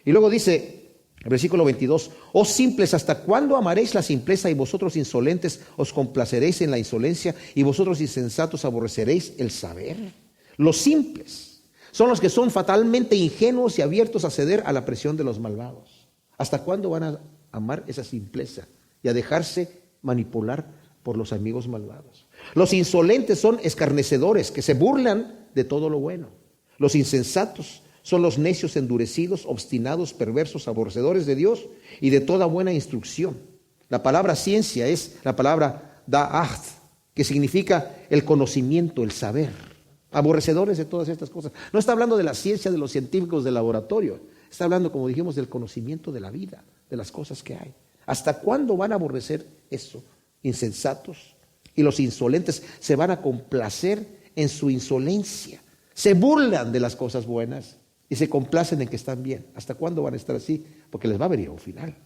Y luego dice, el versículo 22, oh simples, ¿hasta cuándo amaréis la simpleza y vosotros insolentes os complaceréis en la insolencia y vosotros insensatos aborreceréis el saber? Los simples son los que son fatalmente ingenuos y abiertos a ceder a la presión de los malvados. ¿Hasta cuándo van a amar esa simpleza y a dejarse manipular por los amigos malvados? Los insolentes son escarnecedores que se burlan de todo lo bueno. Los insensatos son los necios endurecidos, obstinados, perversos, aborrecedores de Dios y de toda buena instrucción. La palabra ciencia es la palabra da'at, que significa el conocimiento, el saber. Aborrecedores de todas estas cosas. No está hablando de la ciencia de los científicos del laboratorio. Está hablando, como dijimos, del conocimiento de la vida, de las cosas que hay. ¿Hasta cuándo van a aborrecer eso? Insensatos. Y los insolentes se van a complacer en su insolencia. Se burlan de las cosas buenas y se complacen en que están bien. ¿Hasta cuándo van a estar así? Porque les va a venir un final.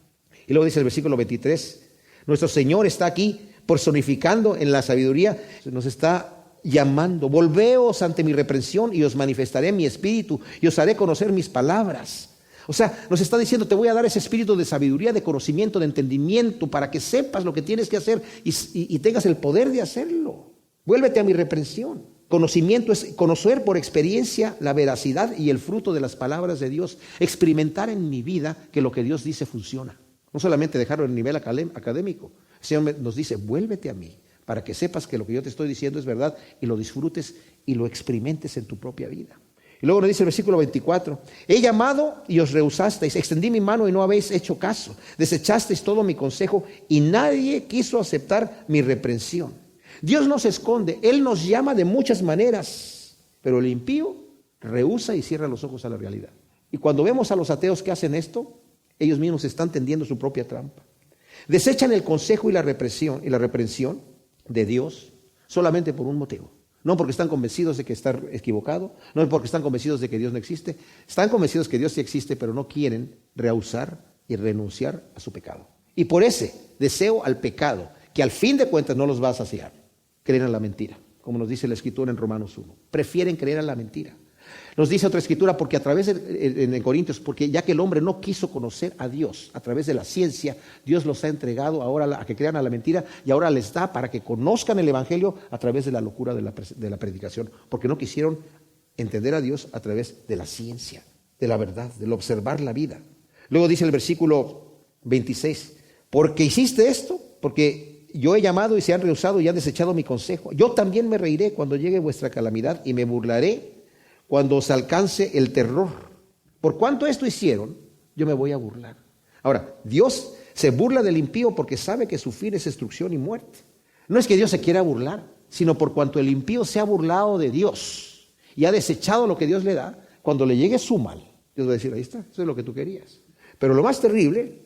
Y luego dice el versículo 23, nuestro Señor está aquí personificando en la sabiduría, nos está llamando, volveos ante mi reprensión y os manifestaré mi espíritu y os haré conocer mis palabras. O sea, nos está diciendo, te voy a dar ese espíritu de sabiduría, de conocimiento, de entendimiento, para que sepas lo que tienes que hacer y tengas el poder de hacerlo. Vuélvete a mi reprensión. Conocimiento es conocer por experiencia la veracidad y el fruto de las palabras de Dios, experimentar en mi vida que lo que Dios dice funciona. No solamente dejarlo en el nivel académico. El Señor nos dice, vuélvete a mí, para que sepas que lo que yo te estoy diciendo es verdad y lo disfrutes y lo experimentes en tu propia vida. Y luego nos dice el versículo 24, he llamado y os rehusasteis, extendí mi mano y no habéis hecho caso, desechasteis todo mi consejo y nadie quiso aceptar mi reprensión. Dios no se esconde, Él nos llama de muchas maneras, pero el impío rehúsa y cierra los ojos a la realidad. Y cuando vemos a los ateos que hacen esto, ellos mismos están tendiendo su propia trampa. Desechan el consejo y la reprensión de Dios solamente por un motivo. No porque están convencidos de que está equivocado, no porque están convencidos de que Dios no existe. Están convencidos que Dios sí existe, pero no quieren rehusar y renunciar a su pecado. Y por ese deseo al pecado, que al fin de cuentas no los va a saciar, creen en la mentira, como nos dice la Escritura en Romanos 1. Prefieren creer en la mentira. Nos dice otra Escritura, porque a través en Corintios, porque ya que el hombre no quiso conocer a Dios a través de la ciencia, Dios los ha entregado ahora a que crean a la mentira y ahora les da para que conozcan el Evangelio a través de la locura de la predicación, porque no quisieron entender a Dios a través de la ciencia, de la verdad, del observar la vida. Luego dice el versículo 26, porque hiciste esto, porque yo he llamado y se han rehusado y han desechado mi consejo. Yo también me reiré cuando llegue vuestra calamidad y me burlaré cuando os alcance el terror. Por cuanto esto hicieron, yo me voy a burlar. Ahora, Dios se burla del impío porque sabe que su fin es destrucción y muerte. No es que Dios se quiera burlar, sino por cuanto el impío se ha burlado de Dios y ha desechado lo que Dios le da, cuando le llegue su mal, Dios va a decir, ahí está, eso es lo que tú querías. Pero lo más terrible,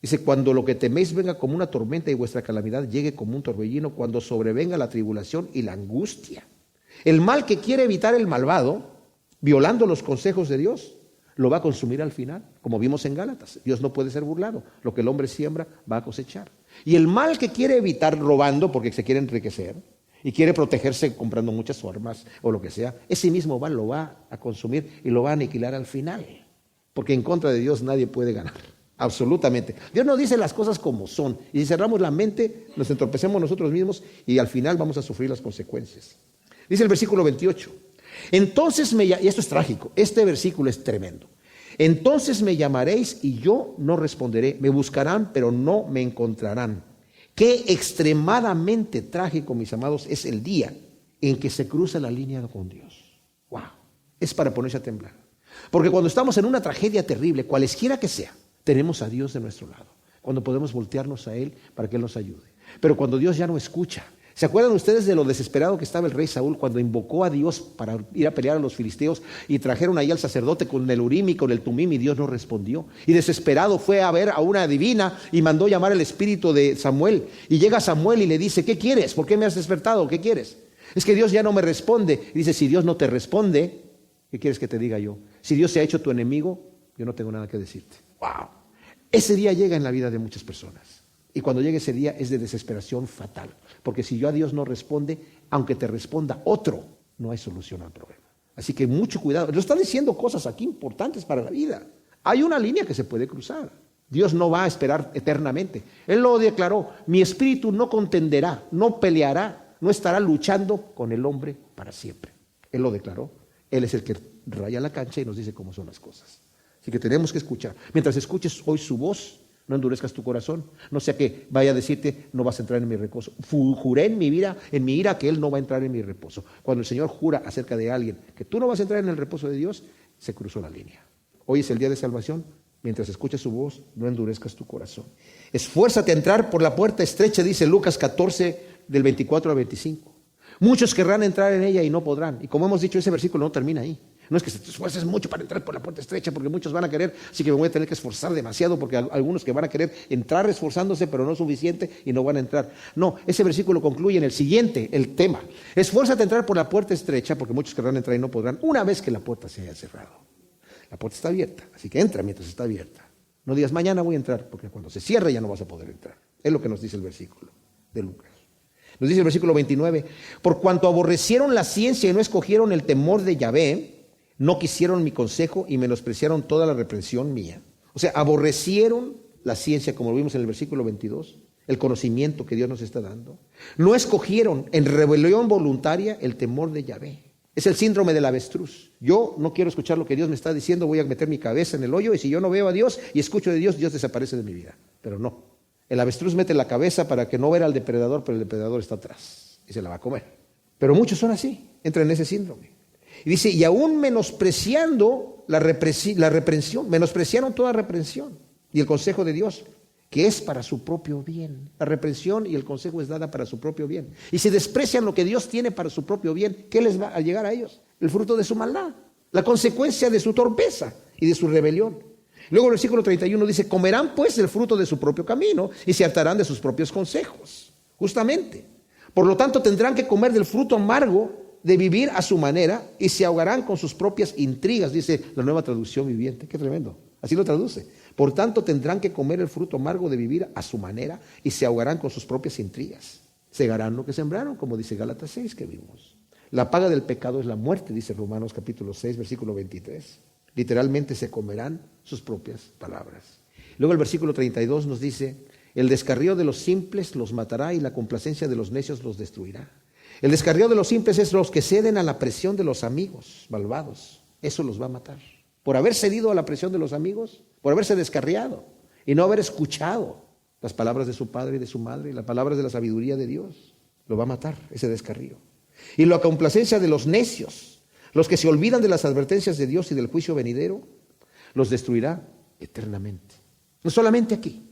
dice, cuando lo que teméis venga como una tormenta y vuestra calamidad llegue como un torbellino, cuando sobrevenga la tribulación y la angustia. El mal que quiere evitar el malvado, violando los consejos de Dios, lo va a consumir al final, como vimos en Gálatas. Dios no puede ser burlado. Lo que el hombre siembra va a cosechar. Y el mal que quiere evitar robando porque se quiere enriquecer y quiere protegerse comprando muchas armas o lo que sea, ese mismo mal lo va a consumir y lo va a aniquilar al final. Porque en contra de Dios nadie puede ganar. Absolutamente. Dios nos dice las cosas como son. Y si cerramos la mente, nos entorpecemos nosotros mismos y al final vamos a sufrir las consecuencias. Dice el versículo 28. Entonces y esto es trágico, este versículo es tremendo. Entonces me llamaréis y yo no responderé, me buscarán pero no me encontrarán. Qué extremadamente trágico, mis amados, es el día en que se cruza la línea con Dios. Wow, es para ponerse a temblar. Porque cuando estamos en una tragedia terrible, cualesquiera que sea, tenemos a Dios de nuestro lado, cuando podemos voltearnos a Él para que Él nos ayude. Pero cuando Dios ya no escucha, ¿se acuerdan ustedes de lo desesperado que estaba el rey Saúl cuando invocó a Dios para ir a pelear a los filisteos y trajeron ahí al sacerdote con el Urim y con el Tumim y Dios no respondió? Y desesperado fue a ver a una adivina y mandó llamar al espíritu de Samuel. Y llega Samuel y le dice, ¿qué quieres? ¿Por qué me has despertado? ¿Qué quieres? Es que Dios ya no me responde. Y dice, si Dios no te responde, ¿qué quieres que te diga yo? Si Dios se ha hecho tu enemigo, yo no tengo nada que decirte. ¡Wow! Ese día llega en la vida de muchas personas. Y cuando llegue ese día es de desesperación fatal. Porque si yo a Dios no responde, aunque te responda otro, no hay solución al problema. Así que mucho cuidado. Nos está diciendo cosas aquí importantes para la vida. Hay una línea que se puede cruzar. Dios no va a esperar eternamente. Él lo declaró. Mi espíritu no contenderá, no peleará, no estará luchando con el hombre para siempre. Él lo declaró. Él es el que raya la cancha y nos dice cómo son las cosas. Así que tenemos que escuchar. Mientras escuches hoy su voz, no endurezcas tu corazón, no sea que vaya a decirte, no vas a entrar en mi reposo. Juré en mi ira que Él no va a entrar en mi reposo. Cuando el Señor jura acerca de alguien que tú no vas a entrar en el reposo de Dios, se cruzó la línea. Hoy es el día de salvación. Mientras escuches su voz, no endurezcas tu corazón. Esfuérzate a entrar por la puerta estrecha, dice Lucas 14, del 24 al 25. Muchos querrán entrar en ella y no podrán. Y como hemos dicho, ese versículo no termina ahí. No es que te esfuerces mucho para entrar por la puerta estrecha, porque muchos van a querer, así que me voy a tener que esforzar demasiado, porque algunos que van a querer entrar esforzándose, pero no suficiente, y no van a entrar. No, ese versículo concluye en el siguiente, el tema. Esfuérzate a entrar por la puerta estrecha, porque muchos querrán entrar y no podrán, una vez que la puerta se haya cerrado. La puerta está abierta, así que entra mientras está abierta. No digas, mañana voy a entrar, porque cuando se cierre ya no vas a poder entrar. Es lo que nos dice el versículo de Lucas. Nos dice el versículo 29, por cuanto aborrecieron la ciencia y no escogieron el temor de Yahvé, no quisieron mi consejo y menospreciaron toda la reprensión mía. O sea, aborrecieron la ciencia, como lo vimos en el versículo 22, el conocimiento que Dios nos está dando. No escogieron en rebelión voluntaria el temor de Yahvé. Es el síndrome del avestruz. Yo no quiero escuchar lo que Dios me está diciendo, voy a meter mi cabeza en el hoyo y si yo no veo a Dios y escucho de Dios, Dios desaparece de mi vida. Pero no. El avestruz mete la cabeza para que no vea al depredador, pero el depredador está atrás y se la va a comer. Pero muchos son así, entran en ese síndrome. Y dice, y aún menospreciando la reprensión, menospreciaron toda reprensión y el consejo de Dios, que es para su propio bien. La reprensión y el consejo es dada para su propio bien. Y si desprecian lo que Dios tiene para su propio bien, ¿qué les va a llegar a ellos? El fruto de su maldad, la consecuencia de su torpeza y de su rebelión. Luego el versículo 31 dice, comerán pues el fruto de su propio camino y se hartarán de sus propios consejos. Justamente. Por lo tanto tendrán que comer del fruto amargo de vivir a su manera y se ahogarán con sus propias intrigas, dice la Nueva Traducción Viviente. Qué tremendo. Así lo traduce. Por tanto, tendrán que comer el fruto amargo de vivir a su manera y se ahogarán con sus propias intrigas. Segarán lo que sembraron, como dice Gálatas 6 que vimos. La paga del pecado es la muerte, dice Romanos capítulo 6, versículo 23. Literalmente se comerán sus propias palabras. Luego el versículo 32 nos dice, el descarrío de los simples los matará y la complacencia de los necios los destruirá. El descarrío de los simples es los que ceden a la presión de los amigos malvados. Eso los va a matar. Por haber cedido a la presión de los amigos, por haberse descarriado y no haber escuchado las palabras de su padre y de su madre y las palabras de la sabiduría de Dios, lo va a matar ese descarrío. Y la complacencia de los necios, los que se olvidan de las advertencias de Dios y del juicio venidero, los destruirá eternamente. No solamente aquí.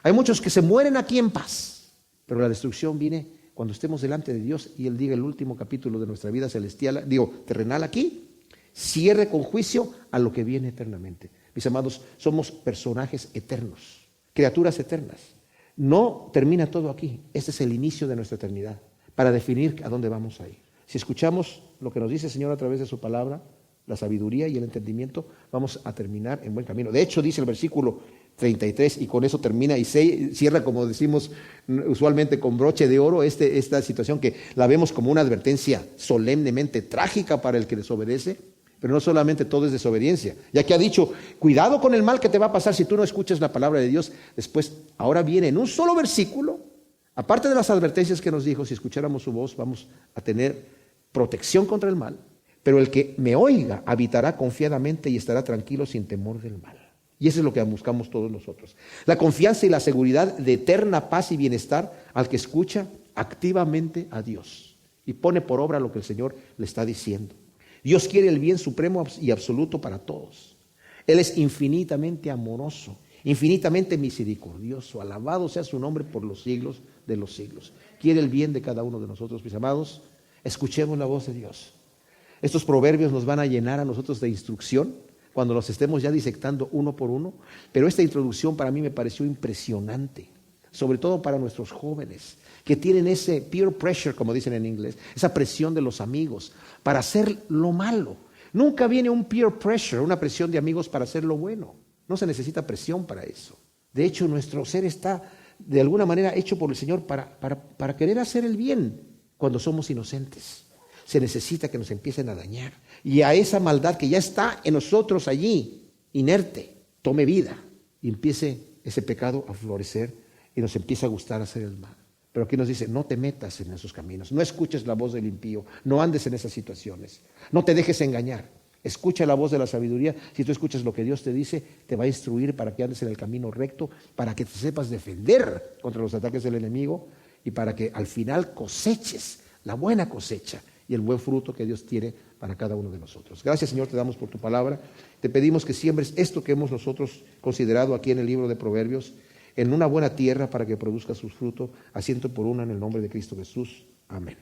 Hay muchos que se mueren aquí en paz, pero la destrucción viene cuando estemos delante de Dios y Él diga el último capítulo de nuestra vida celestial, terrenal aquí, cierre con juicio a lo que viene eternamente. Mis amados, somos personajes eternos, criaturas eternas. No termina todo aquí. Este es el inicio de nuestra eternidad para definir a dónde vamos a ir. Si escuchamos lo que nos dice el Señor a través de su palabra, la sabiduría y el entendimiento, vamos a terminar en buen camino. De hecho, dice el versículo 33, y con eso termina y cierra, como decimos usualmente, con broche de oro esta situación que la vemos como una advertencia solemnemente trágica para el que desobedece. Pero no solamente todo es desobediencia, ya que ha dicho, cuidado con el mal que te va a pasar si tú no escuchas la palabra de Dios. Después, ahora viene en un solo versículo, aparte de las advertencias que nos dijo, si escucháramos su voz vamos a tener protección contra el mal, pero el que me oiga habitará confiadamente y estará tranquilo sin temor del mal. Y eso es lo que buscamos todos nosotros. La confianza y la seguridad de eterna paz y bienestar al que escucha activamente a Dios y pone por obra lo que el Señor le está diciendo. Dios quiere el bien supremo y absoluto para todos. Él es infinitamente amoroso, infinitamente misericordioso. Alabado sea su nombre por los siglos de los siglos. Quiere el bien de cada uno de nosotros, mis amados. Escuchemos la voz de Dios. Estos proverbios nos van a llenar a nosotros de instrucción cuando los estemos ya disectando uno por uno. Pero esta introducción para mí me pareció impresionante, sobre todo para nuestros jóvenes, que tienen ese peer pressure, como dicen en inglés, esa presión de los amigos para hacer lo malo. Nunca viene un peer pressure, una presión de amigos para hacer lo bueno. No se necesita presión para eso. De hecho, nuestro ser está de alguna manera hecho por el Señor para querer hacer el bien cuando somos inocentes. Se necesita que nos empiecen a dañar. Y a esa maldad que ya está en nosotros allí, inerte, tome vida y empiece ese pecado a florecer y nos empieza a gustar hacer el mal. Pero aquí nos dice, no te metas en esos caminos, no escuches la voz del impío, no andes en esas situaciones, no te dejes engañar. Escucha la voz de la sabiduría. Si tú escuchas lo que Dios te dice, te va a instruir para que andes en el camino recto, para que te sepas defender contra los ataques del enemigo y para que al final coseches la buena cosecha y el buen fruto que Dios tiene para cada uno de nosotros. Gracias, Señor, te damos por tu palabra. Te pedimos que siembres esto que hemos nosotros considerado aquí en el libro de Proverbios en una buena tierra para que produzca sus frutos a ciento por uno en el nombre de Cristo Jesús. Amén.